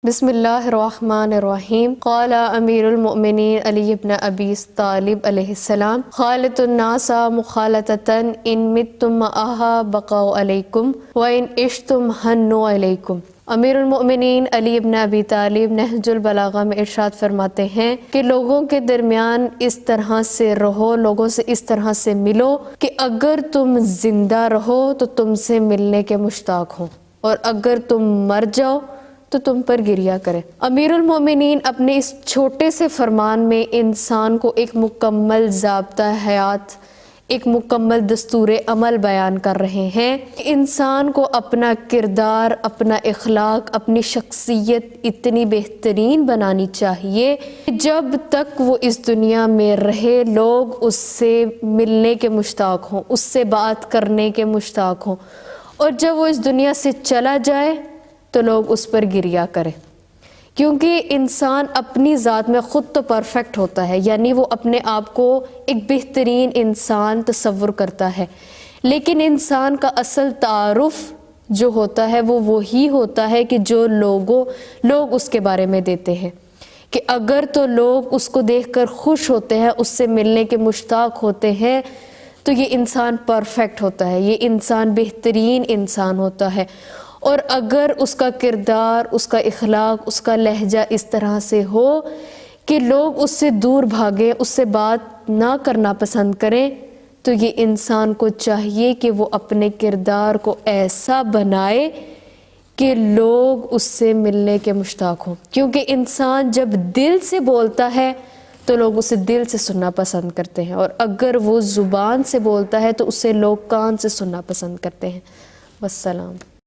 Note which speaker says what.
Speaker 1: بسم اللہ الرحمن الرحیم قال امیر المؤمنین علی بن ابی طالب علیہ السلام خالط الناس مخالطتا ان متم معها بقوا علیکم وان عشتم حنوا علیکم۔ امیر المؤمنین علی بن ابی طالب نہج البلاغہ میں ارشاد فرماتے ہیں کہ لوگوں کے درمیان اس طرح سے رہو، لوگوں سے اس طرح سے ملو کہ اگر تم زندہ رہو تو تم سے ملنے کے مشتاق ہوں، اور اگر تم مر جاؤ تو تم پر گریہ کرے۔ امیر المومنین اپنے اس چھوٹے سے فرمان میں انسان کو ایک مکمل ضابطہ حیات، ایک مکمل دستور عمل بیان کر رہے ہیں۔ انسان کو اپنا کردار، اپنا اخلاق، اپنی شخصیت اتنی بہترین بنانی چاہیے کہ جب تک وہ اس دنیا میں رہے لوگ اس سے ملنے کے مشتاق ہوں، اس سے بات کرنے کے مشتاق ہوں، اور جب وہ اس دنیا سے چلا جائے تو لوگ اس پر گریہ کریں، کیونکہ انسان اپنی ذات میں خود تو پرفیکٹ ہوتا ہے، یعنی وہ اپنے آپ کو ایک بہترین انسان تصور کرتا ہے، لیکن انسان کا اصل تعارف جو ہوتا ہے وہ وہی ہوتا ہے کہ جو لوگ اس کے بارے میں دیتے ہیں، کہ اگر تو لوگ اس کو دیکھ کر خوش ہوتے ہیں، اس سے ملنے کے مشتاق ہوتے ہیں، تو یہ انسان پرفیکٹ ہوتا ہے، یہ انسان بہترین انسان ہوتا ہے۔ اور اگر اس کا کردار، اس کا اخلاق، اس کا لہجہ اس طرح سے ہو کہ لوگ اس سے دور بھاگیں، اس سے بات نہ کرنا پسند کریں، تو یہ انسان کو چاہیے کہ وہ اپنے کردار کو ایسا بنائے کہ لوگ اس سے ملنے کے مشتاق ہوں، کیونکہ انسان جب دل سے بولتا ہے تو لوگ اسے دل سے سننا پسند کرتے ہیں، اور اگر وہ زبان سے بولتا ہے تو اسے لوگ کان سے سننا پسند کرتے ہیں۔ والسلام۔